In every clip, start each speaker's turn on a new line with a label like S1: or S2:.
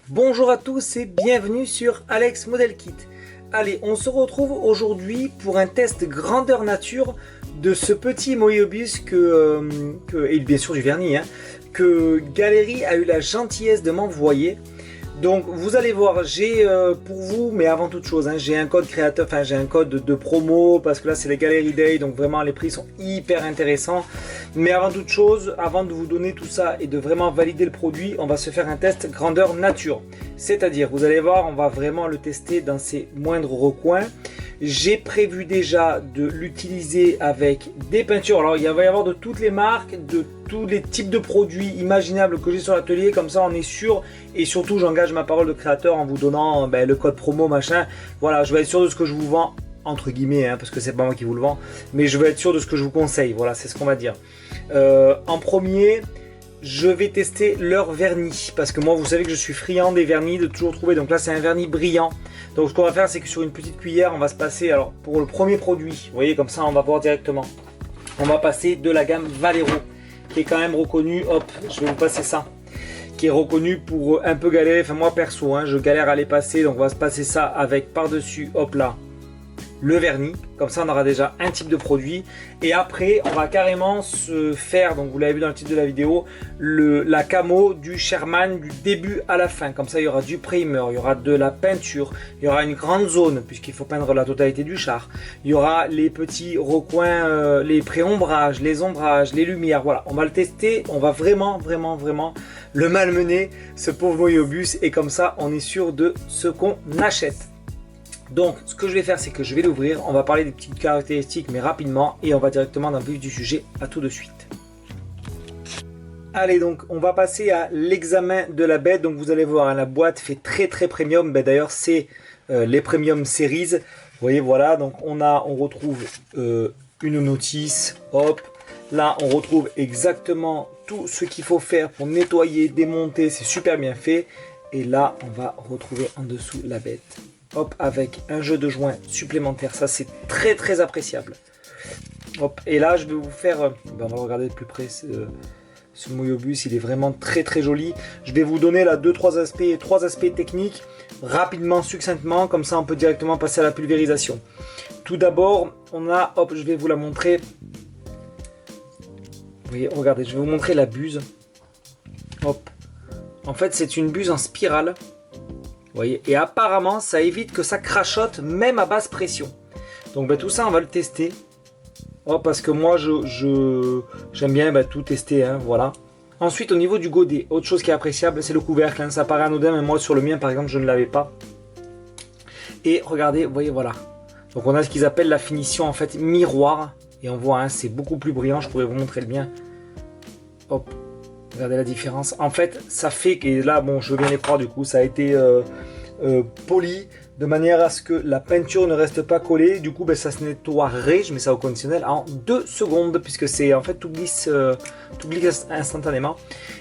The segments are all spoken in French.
S1: Bonjour à tous et bienvenue sur Alex Model Kit. Allez, on se retrouve aujourd'hui pour un test grandeur nature de ce petit Moebius et bien sûr du vernis, que Galerie a eu la gentillesse de m'envoyer. Donc vous allez voir, j'ai pour vous, mais avant toute chose, j'ai un code créateur, enfin j'ai un code de promo parce que là c'est les Galerie Day, donc vraiment les prix sont hyper intéressants. Mais avant toute chose, avant de vous donner tout ça et de vraiment valider le produit, on va se faire un test grandeur nature. C'est-à-dire, vous allez voir, on va vraiment le tester dans ses moindres recoins. J'ai prévu déjà de l'utiliser avec des peintures. Alors il va y avoir de toutes les marques, de tous les types de produits imaginables que j'ai sur l'atelier. Comme ça on est sûr, et surtout j'engage ma parole de créateur en vous donnant le code promo machin. Voilà, je vais être sûr de ce que je vous vends, entre guillemets, parce que c'est pas moi qui vous le vends. Mais je vais être sûr de ce que je vous conseille, voilà, c'est ce qu'on va dire. En premier, je vais tester leur vernis, parce que moi vous savez que je suis friand des vernis, de toujours trouver. Donc là c'est un vernis brillant. Donc ce qu'on va faire, c'est que sur une petite cuillère on va se passer, alors pour le premier produit, vous voyez, comme ça on va voir directement, on va passer de la gamme Valero, qui est quand même reconnue, hop, je vais vous passer ça, qui est reconnu pour un peu galérer. Enfin moi perso, je galère à les passer, donc on va se passer ça avec par-dessus, hop là, le vernis. Comme ça on aura déjà un type de produit, et après on va carrément se faire, donc vous l'avez vu dans le titre de la vidéo, la camo du Sherman du début à la fin. Comme ça il y aura du primer, il y aura de la peinture, il y aura une grande zone puisqu'il faut peindre la totalité du char, il y aura les petits recoins, les pré-ombrages, les ombrages, les lumières. Voilà, on va le tester, on va vraiment le malmener, ce pauvre Moebius, et comme ça on est sûr de ce qu'on achète. Donc ce que je vais faire, c'est que je vais l'ouvrir, on va parler des petites caractéristiques mais rapidement, et on va directement dans le vif du sujet. À tout de suite. Allez, donc on va passer à l'examen de la bête. Donc vous allez voir, la boîte fait très premium, d'ailleurs c'est les premium series. Vous voyez, voilà, donc on retrouve une notice, hop, là on retrouve exactement tout ce qu'il faut faire pour nettoyer, démonter, c'est super bien fait. Et là on va retrouver en dessous la bête, hop, avec un jeu de joints supplémentaire, ça c'est très appréciable. Hop, et là je vais vous faire, on va regarder de plus près ce Moebius, il est vraiment très joli. Je vais vous donner là trois aspects techniques, rapidement, succinctement, comme ça on peut directement passer à la pulvérisation. Tout d'abord, on a, hop, je vais vous la montrer. Vous voyez, regardez, je vais vous montrer la buse. Hop, en fait c'est une buse en spirale. Vous voyez, et apparemment ça évite que ça crachote même à basse pression. Donc tout ça on va le tester. Oh, parce que moi j'aime bien tout tester, voilà. Ensuite au niveau du godet, autre chose qui est appréciable, c'est le couvercle, ça paraît anodin, mais moi sur le mien par exemple je ne l'avais pas. Et regardez, vous voyez, voilà. Donc on a ce qu'ils appellent la finition en fait miroir, et on voit, c'est beaucoup plus brillant. Je pourrais vous montrer le mien. Hop. Regardez la différence. En fait, ça fait que là, bon, je veux bien les croire, du coup, ça a été poli de manière à ce que la peinture ne reste pas collée. Du coup, ça se nettoierait, je mets ça au conditionnel, en 2 secondes, puisque c'est en fait tout glisse instantanément.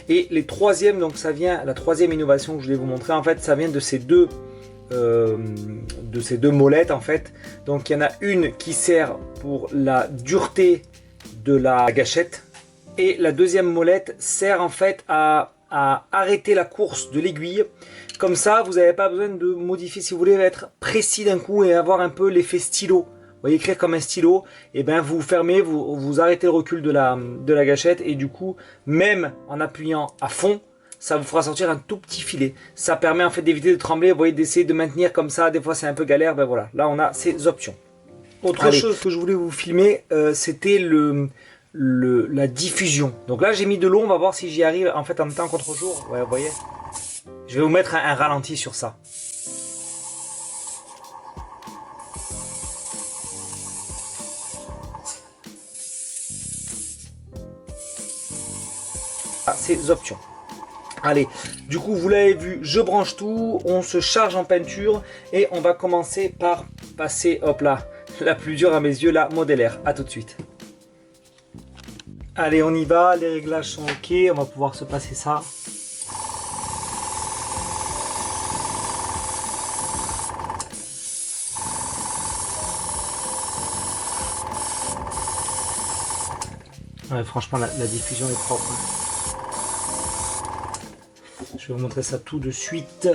S1: Et les troisièmes, donc ça vient, la troisième innovation que je vais vous montrer, en fait, ça vient de ces deux molettes en fait. Donc il y en a une qui sert pour la dureté de la gâchette. Et la deuxième molette sert en fait à arrêter la course de l'aiguille. Comme ça, vous n'avez pas besoin de modifier. Si vous voulez être précis d'un coup et avoir un peu l'effet stylo, vous voyez, écrire comme un stylo, et vous fermez, vous arrêtez le recul de la gâchette, et du coup, même en appuyant à fond, ça vous fera sortir un tout petit filet. Ça permet en fait d'éviter de trembler, vous voyez, d'essayer de maintenir comme ça. Des fois, c'est un peu galère. Voilà, là on a ces options. Autre chose que je voulais vous filmer, c'était la diffusion. Donc là j'ai mis de l'eau, on va voir si j'y arrive en fait en temps contre jour. Ouais, vous voyez, je vais vous mettre un ralenti sur ça. Ces options. Allez, du coup vous l'avez vu, je branche tout, on se charge en peinture et on va commencer par passer, hop là, la plus dure à mes yeux, la Model R. À tout de suite. Allez, on y va, les réglages sont ok, on va pouvoir se passer ça. Ouais, franchement, la diffusion est propre. Je vais vous montrer ça tout de suite.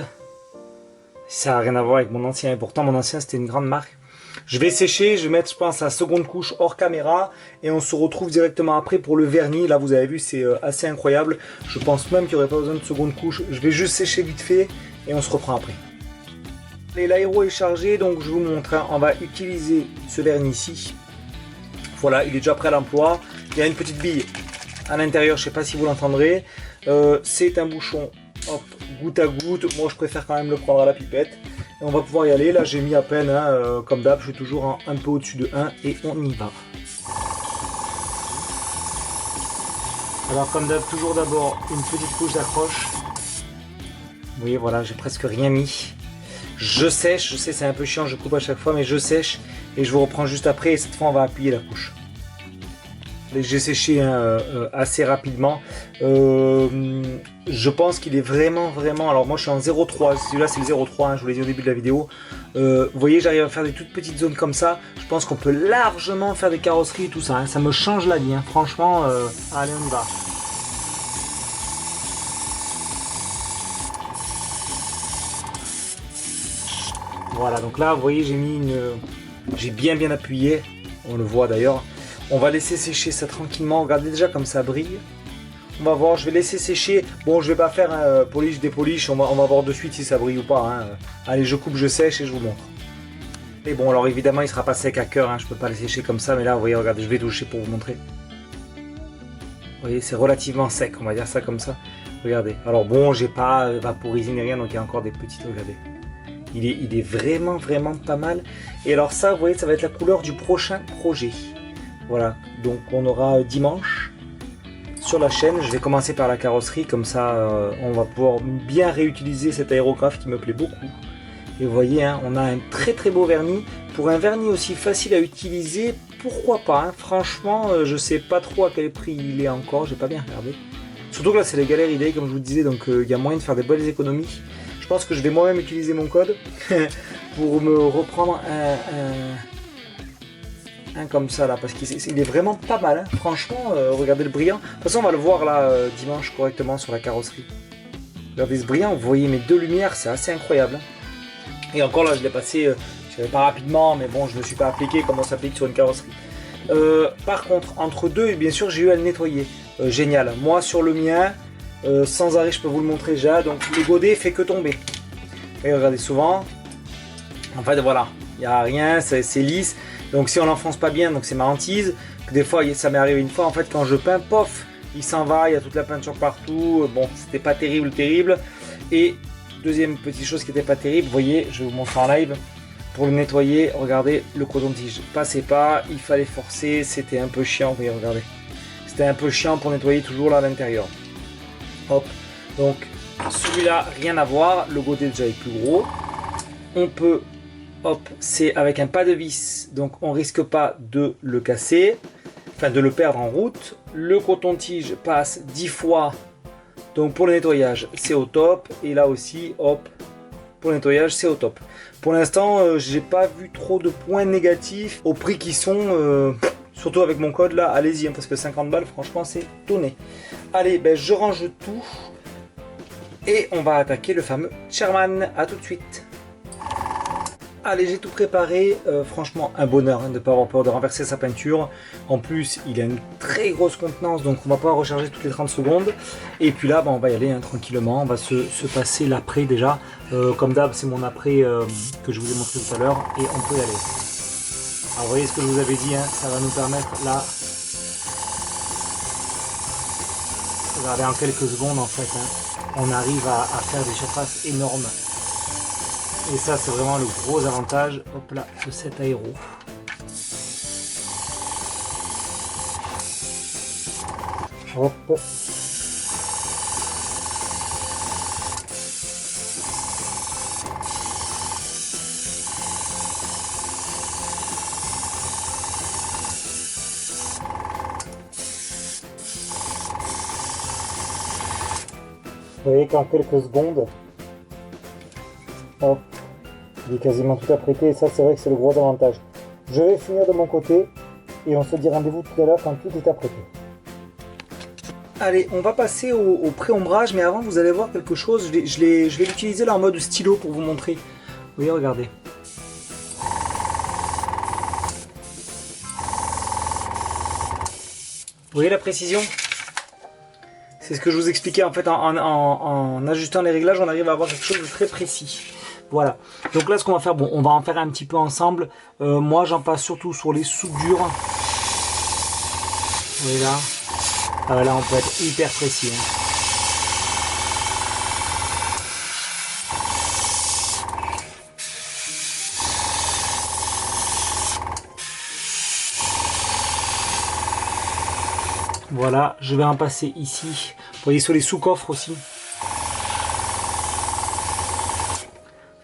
S1: Ça n'a rien à voir avec mon ancien. Et pourtant, mon ancien, c'était une grande marque. Je vais sécher, je vais mettre, je pense, la seconde couche hors caméra. Et on se retrouve directement après pour le vernis. Là, vous avez vu, c'est assez incroyable. Je pense même qu'il n'y aurait pas besoin de seconde couche. Je vais juste sécher vite fait et on se reprend après. L'aéro est chargé, donc je vous montre. Hein, on va utiliser ce vernis ici. Voilà, il est déjà prêt à l'emploi. Il y a une petite bille à l'intérieur, je ne sais pas si vous l'entendrez. C'est un bouchon, hop, goutte à goutte. Moi, je préfère quand même le prendre à la pipette. Et on va pouvoir y aller. Là, j'ai mis à peine, hein, comme d'hab, je suis toujours un peu au-dessus de 1 et on y va. Alors, comme d'hab, toujours d'abord une petite couche d'accroche. Vous voyez, voilà, j'ai presque rien mis. Je sèche, je sais, c'est un peu chiant, je coupe à chaque fois, mais je sèche et je vous reprends juste après. Et cette fois, on va appuyer la couche. J'ai séché assez rapidement. Je pense qu'il est vraiment. Alors moi je suis en 0,3. Celui-là c'est le 0,3. Hein, je vous l'ai dit au début de la vidéo. Vous voyez, j'arrive à faire des toutes petites zones comme ça. Je pense qu'on peut largement faire des carrosseries et tout ça. Hein. Ça me change la vie. Hein. Franchement, allez, on y va. Voilà, donc là vous voyez, j'ai bien appuyé. On le voit d'ailleurs. On va laisser sécher ça tranquillement. Regardez déjà comme ça brille. On va voir, je vais laisser sécher. Bon, je vais pas faire un polish, dépolish. On va voir de suite si ça brille ou pas. Hein. Allez, je coupe, je sèche et je vous montre. Et bon, alors évidemment, il sera pas sec à cœur. Hein. Je peux pas le sécher comme ça. Mais là, vous voyez, regardez, je vais toucher pour vous montrer. Vous voyez, c'est relativement sec. On va dire ça comme ça. Regardez. Alors bon, j'ai pas vaporisé ni rien. Donc il y a encore des petites. Regardez. Il est vraiment pas mal. Et alors ça, vous voyez, ça va être la couleur du prochain projet. Voilà, donc on aura dimanche sur la chaîne. Je vais commencer par la carrosserie, comme ça on va pouvoir bien réutiliser cet aérographe qui me plaît beaucoup. Et vous voyez, hein, on a un très beau vernis. Pour un vernis aussi facile à utiliser, pourquoi pas, hein. Franchement, je sais pas trop à quel prix il est encore, j'ai pas bien regardé. Surtout que là c'est les Galeries Day, comme je vous disais, donc il y a moyen de faire des belles économies. Je pense que je vais moi-même utiliser mon code pour me reprendre un comme ça là, parce qu'il est vraiment pas mal, hein. Franchement, regardez le brillant. De toute façon on va le voir là dimanche correctement sur la carrosserie. Regardez ce brillant, vous voyez mes deux lumières, c'est assez incroyable, hein. Et encore là je l'ai passé, je savais pas rapidement, mais bon, je ne me suis pas appliqué comme on s'applique sur une carrosserie. Par contre, entre deux, bien sûr j'ai eu à le nettoyer. Génial, moi sur le mien, sans arrêt, je peux vous le montrer déjà, donc le godet fait que tomber. Et regardez, souvent, en fait voilà, il n'y a rien, c'est lisse. Donc si on l'enfonce pas bien, donc c'est ma hantise. Des fois, ça m'est arrivé une fois, en fait, quand je peins, pof, il s'en va, il y a toute la peinture partout. Bon, c'était pas terrible. Et deuxième petite chose qui n'était pas terrible, vous voyez, je vais vous montrer en live. Pour le nettoyer, regardez, le coton-tige passait pas, il fallait forcer, c'était un peu chiant, vous voyez, regardez. C'était un peu chiant pour nettoyer toujours là à l'intérieur. Hop, donc celui-là, rien à voir, le godet déjà est plus gros. On peut... Hop, c'est avec un pas de vis, donc on risque pas de le casser, enfin de le perdre en route. Le coton-tige passe 10 fois, donc pour le nettoyage c'est au top. Et là aussi, hop, pour le nettoyage c'est au top. Pour l'instant, j'ai pas vu trop de points négatifs au prix qui sont, surtout avec mon code là, allez-y, hein, parce que 50 balles, franchement c'est donné. Allez, ben, je range tout et on va attaquer le fameux Chairman. À tout de suite. Allez, j'ai tout préparé, franchement un bonheur, hein, de ne pas avoir peur de renverser sa peinture. En plus, il a une très grosse contenance, donc on va pouvoir recharger toutes les 30 secondes. Et puis là, on va y aller, hein, tranquillement, on va se passer l'après déjà. Comme d'hab, c'est mon après que je vous ai montré tout à l'heure, et on peut y aller. Alors vous voyez ce que je vous avais dit, hein, ça va nous permettre là, regardez, en quelques secondes en fait, hein, on arrive à faire des surfaces énormes. Et ça, c'est vraiment le gros avantage, hop là, de cet aéro. Hop. Vous voyez qu'en quelques secondes, hop, il est quasiment tout apprêté, et ça c'est vrai que c'est le gros avantage. Je vais finir de mon côté et on se dit rendez-vous tout à l'heure quand tout est apprêté. Allez, on va passer au pré-ombrage, mais avant vous allez voir quelque chose, je vais l'utiliser là en mode stylo pour vous montrer. Vous voyez, regardez. Vous voyez la précision? C'est ce que je vous expliquais en fait, en ajustant les réglages, on arrive à avoir quelque chose de très précis. Voilà, donc là ce qu'on va faire, bon, on va en faire un petit peu ensemble. Moi j'en passe surtout sur les soudures. Vous voyez là? Ah, là on peut être hyper précis. Hein. Voilà, je vais en passer ici. Vous voyez sur les sous-coffres aussi.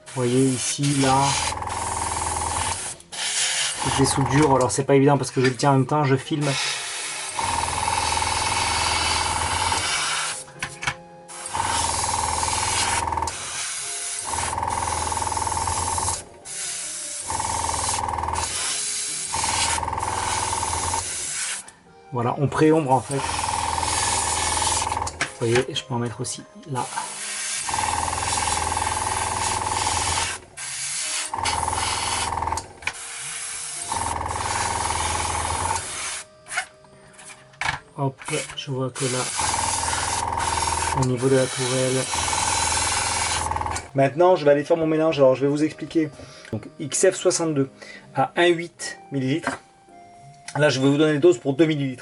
S1: Vous voyez ici, là. Toutes les soudures. Alors c'est pas évident parce que je le tiens en même temps, je filme. Voilà, on pré-ombre en fait. Vous voyez, je peux en mettre aussi là. Hop, je vois que là, au niveau de la tourelle. Maintenant, je vais aller faire mon mélange. Alors, je vais vous expliquer. Donc, XF62 à 1,8 ml. Là, je vais vous donner les doses pour 2 ml.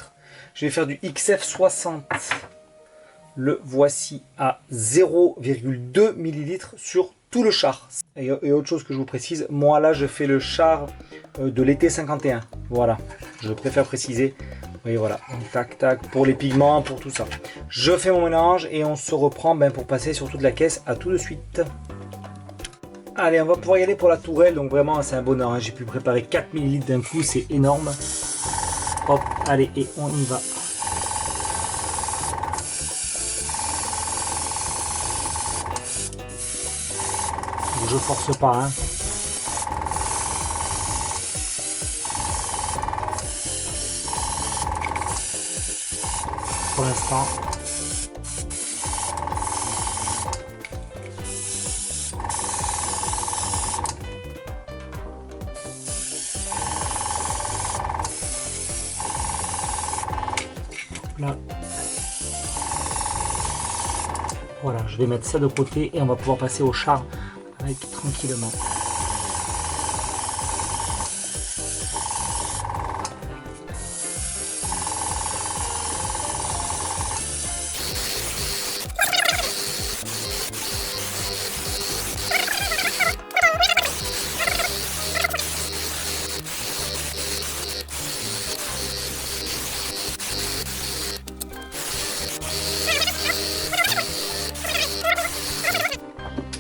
S1: Je vais faire du XF60. Le voici à 0,2 ml sur tout le char. Et autre chose que je vous précise, moi là, je fais le char de l'été 51. Voilà, je préfère préciser. Oui, voilà, donc, tac, tac, pour les pigments, pour tout ça. Je fais mon mélange et on se reprend pour passer sur toute la caisse. À tout de suite. Allez, on va pouvoir y aller pour la tourelle. Donc vraiment, c'est un bonheur. Hein. J'ai pu préparer 4 ml d'un coup, c'est énorme. Hop, allez, et on y va. Je force pas, hein. Pour l'instant. Là. Voilà, je vais mettre ça de côté et on va pouvoir passer au char avec tranquillement.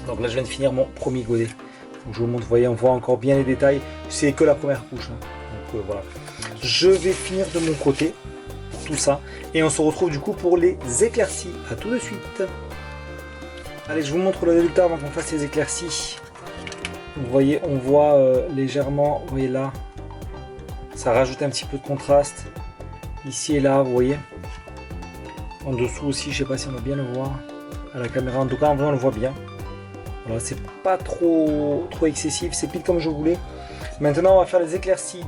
S1: Donc là je viens de finir mon premier godet. Donc je vous montre, vous voyez, on voit encore bien les détails. C'est que la première couche. Hein. Donc voilà. Je vais finir de mon côté tout ça. Et on se retrouve du coup pour les éclaircies. A tout de suite. Allez, je vous montre le résultat avant qu'on fasse les éclaircies. Vous voyez, on voit légèrement, vous voyez là, ça rajoute un petit peu de contraste. Ici et là, vous voyez. En dessous aussi, je sais pas si on va bien le voir à la caméra. En tout cas, en vrai, on le voit bien. Voilà, c'est pas trop excessif, c'est pile comme je voulais. Maintenant, on va faire les éclaircies.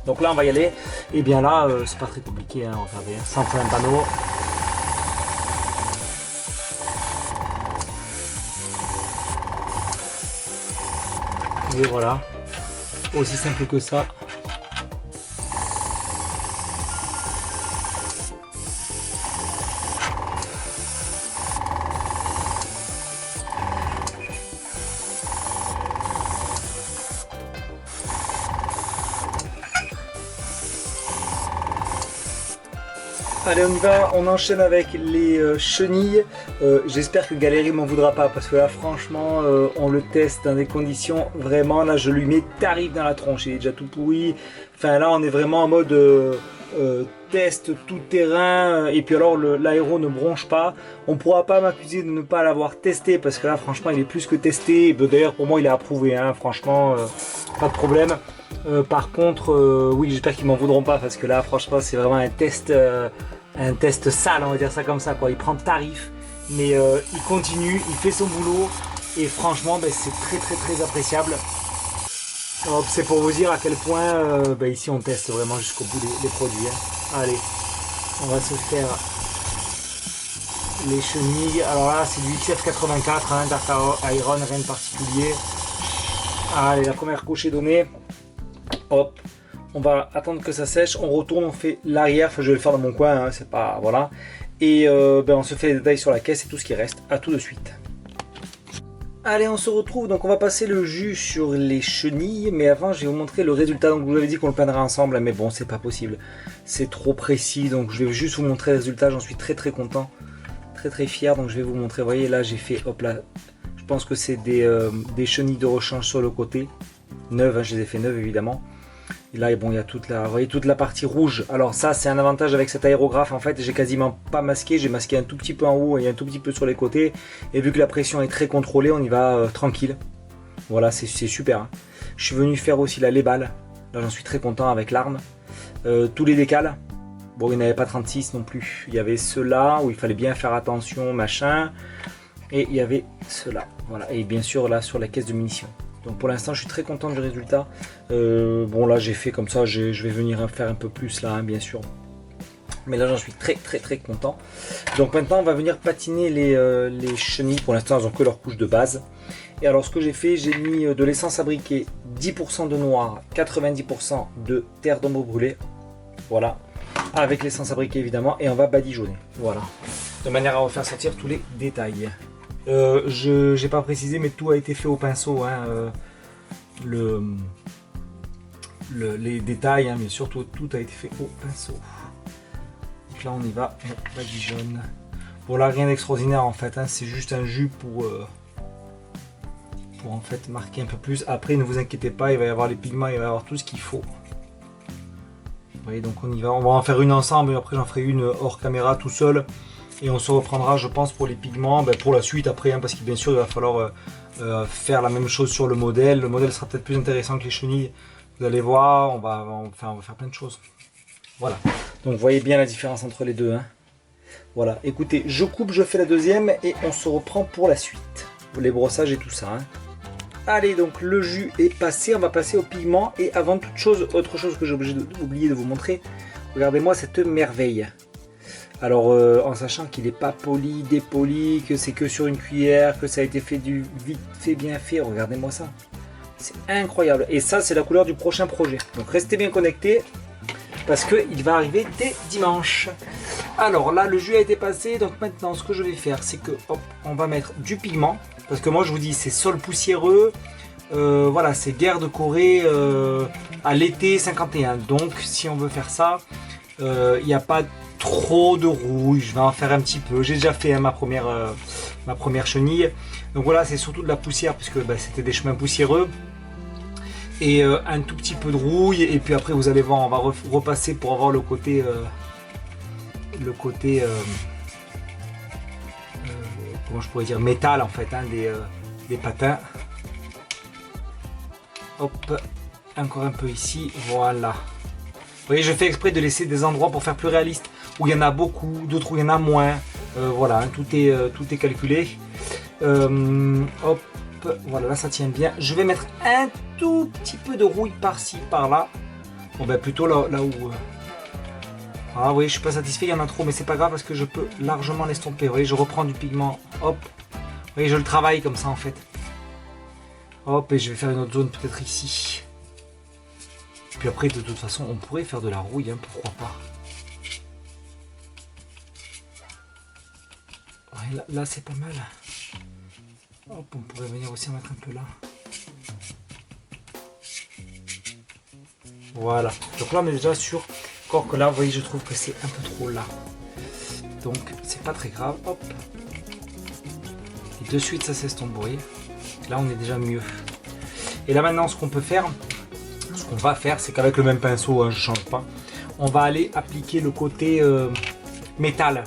S1: Donc là, on va y aller. Et bien là, c'est pas très compliqué, hein, regardez, sans faire un panneau. Et voilà, aussi simple que ça. Allez, on y va, on enchaîne avec les chenilles. J'espère que Galérie m'en voudra pas parce que là franchement on le teste dans des conditions vraiment, là je lui mets tarif dans la tronche, il est déjà tout pourri. Enfin là on est vraiment en mode test tout terrain et puis alors l'aéro ne bronche pas. On pourra pas m'accuser de ne pas l'avoir testé parce que là franchement il est plus que testé. D'ailleurs pour moi il est approuvé, hein, franchement pas de problème. Par contre oui, j'espère qu'ils m'en voudront pas parce que là franchement c'est vraiment un test un test sale, on va dire ça comme ça, quoi. Il prend tarif, mais il continue, il fait son boulot, et franchement, ben, c'est très appréciable. C'est pour vous dire à quel point ben, ici on teste vraiment jusqu'au bout les produits. Hein. Allez, on va se faire les chenilles. Alors là, c'est du XF84, hein, Dark Iron, rien de particulier. Allez, la première couche est donnée. Hop, on va attendre que ça sèche. On retourne, on fait l'arrière. Enfin, je vais le faire dans mon coin, hein, c'est pas. Voilà. Et ben, on se fait les détails sur la caisse et tout ce qui reste. À tout de suite. Allez, on se retrouve. Donc, on va passer le jus sur les chenilles. Mais avant, je vais vous montrer le résultat. Donc, je vous avais dit qu'on le peindrait ensemble. Mais bon, c'est pas possible. C'est trop précis. Donc, je vais juste vous montrer le résultat. J'en suis très content. Très fier. Donc, je vais vous montrer. Vous voyez, là, j'ai fait. Hop là. Je pense que c'est des chenilles de rechange sur le côté. Neuves, hein, je les ai fait neuves évidemment. Et là, bon, il y a toute la, vous voyez, toute la partie rouge. Alors ça, c'est un avantage avec cet aérographe. En fait, j'ai quasiment pas masqué. J'ai masqué un tout petit peu en haut et un tout petit peu sur les côtés. Et vu que la pression est très contrôlée, on y va tranquille. Voilà, c'est super. Hein. Je suis venu faire aussi la lébale. Là, j'en suis très content avec l'arme. Tous les décals. Bon, il n'y en avait pas 36 non plus. Il y avait ceux-là où il fallait bien faire attention, machin. Et il y avait ceux-là. Voilà. Et bien sûr, là, sur la caisse de munitions. Donc pour l'instant je suis très content du résultat. Bon là j'ai fait comme ça, je vais venir faire un peu plus là hein, bien sûr. Mais là j'en suis très content. Donc maintenant on va venir patiner les chenilles. Pour l'instant elles ont que leur couche de base. Et alors ce que j'ai fait, j'ai mis de l'essence à briquet, 10% de noir, 90% de terre d'ombre brûlée. Voilà. Avec l'essence à briquet évidemment. Et on va badigeonner. Voilà. De manière à refaire sortir tous les détails. Je n'ai pas précisé mais tout a été fait au pinceau hein, les détails hein, mais surtout tout a été fait au pinceau. Donc là on y va, on badigeonne. Bon là rien d'extraordinaire en fait hein, c'est juste un jus pour en fait marquer un peu plus. Après ne vous inquiétez pas, il va y avoir les pigments, il va y avoir tout ce qu'il faut. Vous voyez, donc on y va, on va en faire une ensemble et après j'en ferai une hors caméra tout seul. Et on se reprendra je pense pour les pigments, ben pour la suite après hein, parce que bien sûr il va falloir faire la même chose sur le modèle. Le modèle sera peut-être plus intéressant que les chenilles. Vous allez voir, on va faire plein de choses. Voilà, donc vous voyez bien la différence entre les deux. Hein. Voilà, écoutez, je coupe, je fais la deuxième et on se reprend pour la suite. Les brossages et tout ça. Hein. Allez, donc le jus est passé, on va passer au pigment. Et avant toute chose, autre chose que j'ai oublié de vous montrer, regardez-moi cette merveille. Alors en sachant qu'il n'est pas poli, dépoli, que c'est que sur une cuillère, que ça a été fait du vite fait, bien fait, regardez-moi ça. C'est incroyable. Et ça c'est la couleur du prochain projet. Donc restez bien connectés parce qu'il va arriver dès dimanche. Alors là le jus a été passé, donc maintenant ce que je vais faire c'est que hop, on va mettre du pigment. Parce que moi je vous dis c'est sol poussiéreux, voilà c'est guerre de Corée à l'été 51. Donc si on veut faire ça, il n'y a pas trop de rouille, je vais en faire un petit peu. J'ai déjà fait hein, ma première chenille. Donc voilà, c'est surtout de la poussière puisque bah, c'était des chemins poussiéreux. Et un tout petit peu de rouille. Et puis après vous allez voir, on va repasser pour avoir le côté comment je pourrais dire, métal en fait, hein, des patins. Hop, encore un peu ici, voilà. Vous voyez, je fais exprès de laisser des endroits pour faire plus réaliste, où il y en a beaucoup, d'autres où il y en a moins. Voilà, hein, tout est calculé. Hop, voilà, là ça tient bien. Je vais mettre un tout petit peu de rouille par-ci, par-là. Bon ben plutôt là où... Ah oui, je suis pas satisfait, il y en a trop, mais c'est pas grave parce que je peux largement l'estomper. Vous voyez, je reprends du pigment, hop. Vous voyez, je le travaille comme ça en fait. Hop, et je vais faire une autre zone peut-être ici. Puis après, de toute façon, on pourrait faire de la rouille, hein, pourquoi pas. Ouais, là c'est pas mal. Hop, on pourrait venir aussi en mettre un peu là. Voilà. Donc là, on est déjà sur... Encore que là, vous voyez, je trouve que c'est un peu trop là. Donc, c'est pas très grave. Hop. Et de suite, ça s'estompe, vous voyez. Là, on est déjà mieux. Et là, maintenant, ce qu'on peut faire... Ce qu'on va faire, c'est qu'avec le même pinceau, hein, je ne change pas, on va aller appliquer le côté métal.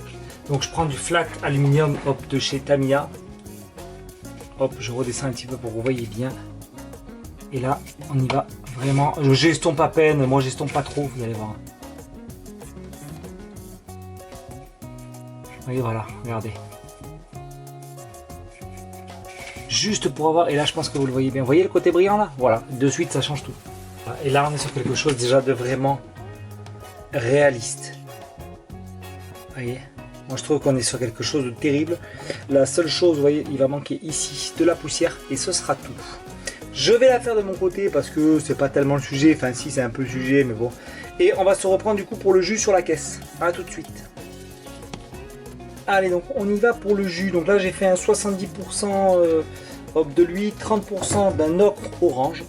S1: Donc je prends du flat aluminium hop, de chez Tamiya. Hop, je redescends un petit peu pour que vous voyez bien. Et là, on y va vraiment. J'estompe à peine, moi j'estompe pas trop, vous allez voir. Et voilà, regardez. Juste pour avoir, et là je pense que vous le voyez bien, vous voyez le côté brillant là? Voilà, de suite ça change tout. Et là on est sur quelque chose déjà de vraiment réaliste. Vous voyez? Moi je trouve qu'on est sur quelque chose de terrible. La seule chose, vous voyez, il va manquer ici de la poussière et ce sera tout. Je vais la faire de mon côté parce que c'est pas tellement le sujet, enfin si c'est un peu le sujet mais bon. Et on va se reprendre du coup pour le jus sur la caisse. A tout de suite. Allez donc on y va pour le jus. Donc là j'ai fait un 70% de l'huile, 30% d'un ocre orange.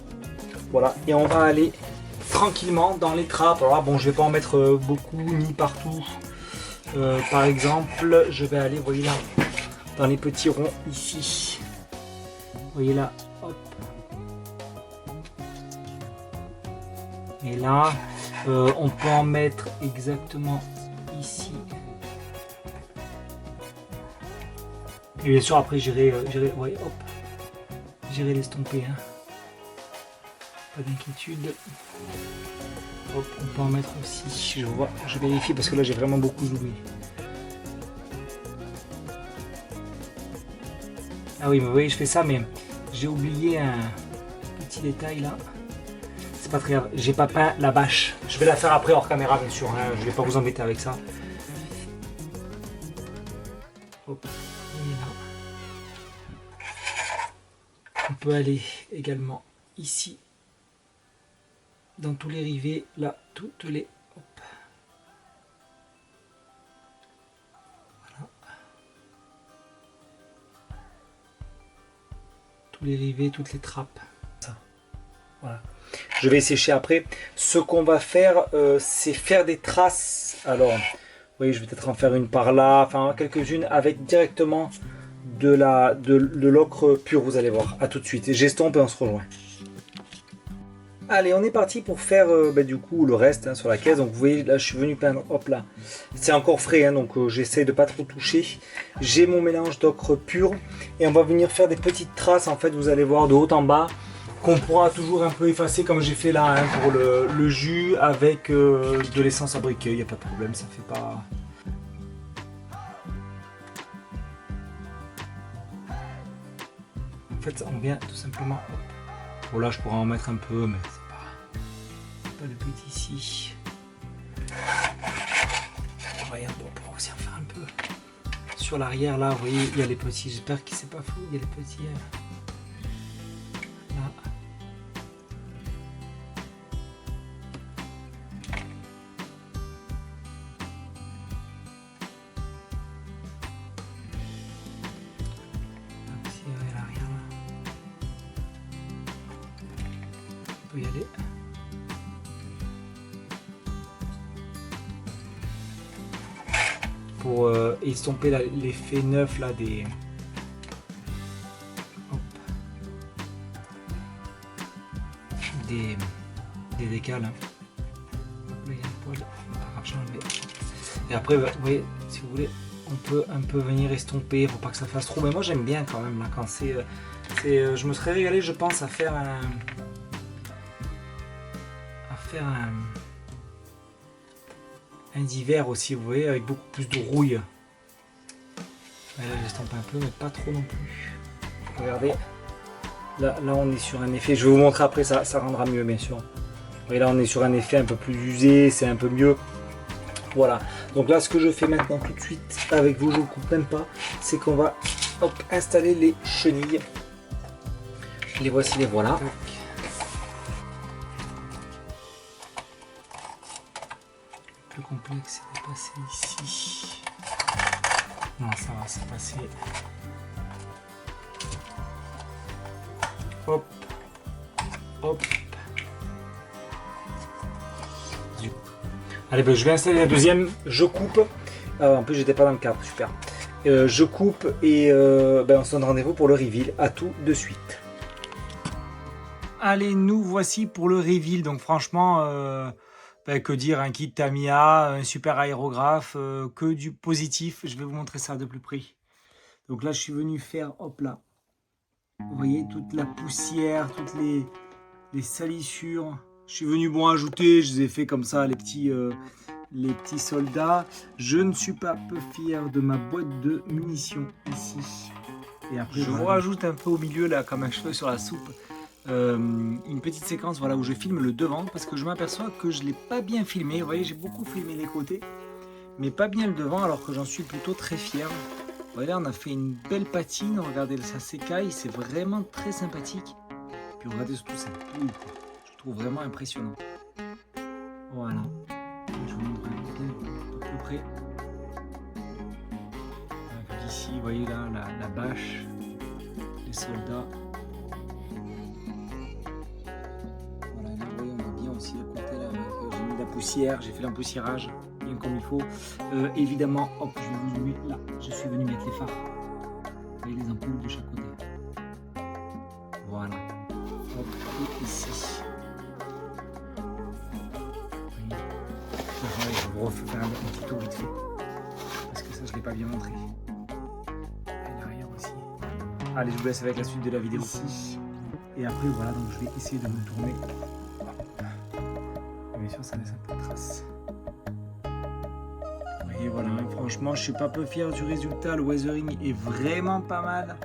S1: Voilà, et on va aller tranquillement dans les trappes. Alors là bon je vais pas en mettre beaucoup ni partout. Par exemple je vais aller, vous voyez là, dans les petits ronds ici. Vous voyez là, hop. Et là, on peut en mettre exactement ici. Et bien sûr, après, j'irai ouais, hop, j'irai l'estomper. Hein. Pas d'inquiétude. Hop, on peut en mettre aussi. Je vois, je vérifie parce que là, j'ai vraiment beaucoup oublié. Ah oui, mais vous voyez, je fais ça, mais j'ai oublié un petit détail là. C'est pas très grave, j'ai pas peint la bâche. Je vais la faire après hors caméra bien sûr, hein. Je vais pas vous embêter avec ça. Hop, on peut aller également ici, dans tous les rivets, là, toutes les... Hop. Voilà. Tous les rivets, toutes les trappes. Ça. Voilà. Je vais sécher après. Ce qu'on va faire, c'est faire des traces. Alors, oui, je vais peut-être en faire une par là, enfin quelques-unes avec directement de l'ocre pur, vous allez voir. À tout de suite. J'estompe et on se rejoint. Allez, on est parti pour faire du coup le reste hein, sur la caisse. Donc vous voyez, là je suis venu peindre, hop là. C'est encore frais, hein, donc j'essaie de pas trop toucher. J'ai mon mélange d'ocre pur et on va venir faire des petites traces, en fait, vous allez voir de haut en bas, qu'on pourra toujours un peu effacer comme j'ai fait là hein, pour le jus avec de l'essence à briquet. Il n'y a pas de problème, ça fait pas... En fait, on vient tout simplement... Bon là je pourrais en mettre un peu, mais c'est pas le but ici. Regarde, on pourra aussi en faire un peu. Sur l'arrière là, vous voyez, il y a les petits, j'espère que c'est pas fou, il y a les petits... là. Ici, il y a l'arrière là. On peut y aller. Pour estomper l'effet neuf là des... Hop. Des décals. Hein. Là, il y a un poil. Pas grave, je vais enlever. Et après, vous voyez, si vous voulez, on peut un peu venir estomper. Faut pas que ça fasse trop. Mais moi, j'aime bien quand même là quand c'est... je me serais régalé, je pense, à faire un... un d'hiver aussi, vous voyez, avec beaucoup plus de rouille. Là, j'estompe un peu, mais pas trop non plus. Regardez, là on est sur un effet, je vais vous montrer après, ça rendra mieux bien sûr. Et là on est sur un effet un peu plus usé, c'est un peu mieux. Voilà, donc là ce que je fais maintenant tout de suite avec vous, je ne coupe même pas, c'est qu'on va hop, installer les chenilles. Les voici, les voilà. Le complexe c'est de passer ici. Non, ça va, c'est passé. Hop, hop. Allez, ben, je vais installer la deuxième. Je coupe. En plus, j'étais pas dans le cadre, super. Je coupe et on se donne rendez-vous pour le reveal. À tout de suite. Allez, nous voici pour le reveal. Donc, franchement. Que dire, un kit Tamiya, un super aérographe, que du positif. Je vais vous montrer ça de plus près. Donc là, je suis venu faire, hop là, vous voyez, toute la poussière, toutes les salissures. Je suis venu, bon, ajouter, je les ai fait comme ça, les petits les petits soldats. Je ne suis pas peu fier de ma boîte de munitions ici. Et après, je vous rajoute un peu au milieu, là, comme un cheveu sur la soupe, une petite séquence voilà, où je filme le devant parce que je m'aperçois que je ne l'ai pas bien filmé. Vous voyez, j'ai beaucoup filmé les côtés, mais pas bien le devant, alors que j'en suis plutôt très fier. Voilà, on a fait une belle patine. Regardez, ça s'écaille, c'est vraiment très sympathique. Puis regardez surtout cette pouille, quoi. Je trouve vraiment impressionnant. Voilà. Je vous montre un peu près. Ici, vous voyez là, la bâche, les soldats. Voilà, là, vous voyez, on a bien aussi le côté là, j'ai mis de la poussière, j'ai fait l'empoussiérage, bien comme il faut. Évidemment, hop, je vais vous zoomer là, je suis venu mettre les phares. Vous voyez les ampoules de chaque côté. Voilà. Hop, et ici. Je vais vous refaire un petit tour vite fait. Parce que ça, je ne l'ai pas bien montré. Allez, je vous laisse avec la suite de la vidéo. Ici. Et après, voilà, donc je vais essayer de me tourner. Bien sûr, ça laisse un peu de traces. Et voilà, franchement, je suis pas peu fier du résultat. Le weathering est vraiment pas mal.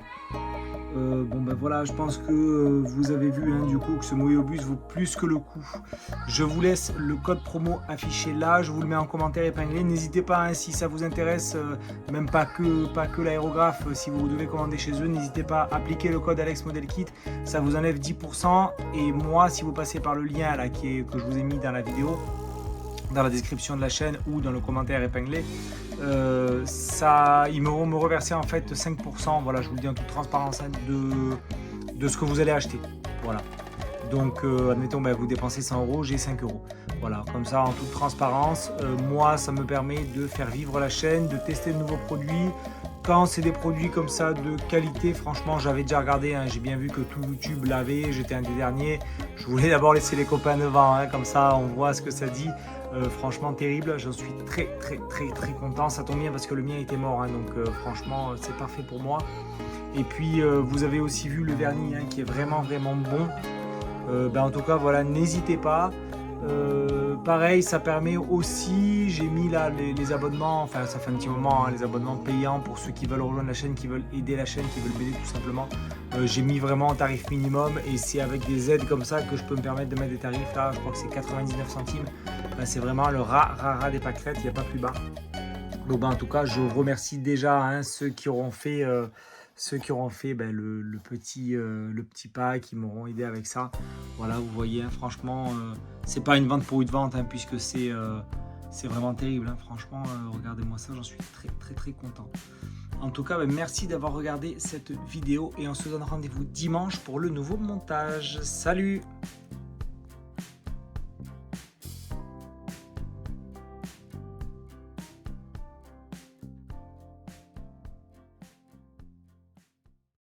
S1: Bon ben voilà, je pense que vous avez vu hein, du coup que ce Moyobus vaut plus que le coup. Je vous laisse le code promo affiché là, je vous le mets en commentaire épinglé. N'hésitez pas hein, si ça vous intéresse, même pas que l'aérographe, si vous devez commander chez eux, n'hésitez pas à appliquer le code Alex Model Kit, ça vous enlève 10%. Et moi, si vous passez par le lien là que je vous ai mis dans la vidéo, dans la description de la chaîne ou dans le commentaire épinglé, ils me reverser en fait 5%, voilà, je vous le dis en toute transparence, hein, de ce que vous allez acheter. Voilà. Donc admettons vous dépensez 100 €, j'ai 5 €. Voilà, comme ça en toute transparence, moi ça me permet de faire vivre la chaîne, de tester de nouveaux produits. Quand c'est des produits comme ça de qualité, franchement j'avais déjà regardé, hein, j'ai bien vu que tout YouTube l'avait, j'étais un des derniers. Je voulais d'abord laisser les copains devant, hein, comme ça on voit ce que ça dit. Franchement terrible, j'en suis très content. Ça tombe bien parce que le mien était mort, hein, donc franchement c'est parfait pour moi. Et puis vous avez aussi vu le vernis hein, qui est vraiment bon. En tout cas voilà, n'hésitez pas. Pareil, ça permet aussi, j'ai mis là les abonnements, enfin ça fait un petit moment, hein, les abonnements payants pour ceux qui veulent rejoindre la chaîne, qui veulent aider la chaîne, qui veulent m'aider tout simplement. J'ai mis vraiment un tarif minimum et c'est avec des aides comme ça que je peux me permettre de mettre des tarifs là, je crois que c'est 99 centimes. C'est vraiment le rat des pâquerettes, il n'y a pas plus bas. Donc en tout cas, je remercie déjà hein, ceux qui auront fait le petit pas, qui m'auront aidé avec ça. Voilà, vous voyez, hein, franchement, c'est pas une vente pour une vente, hein, puisque c'est vraiment terrible. Hein, franchement, regardez-moi ça, j'en suis très content. En tout cas, merci d'avoir regardé cette vidéo et on se donne rendez-vous dimanche pour le nouveau montage. Salut!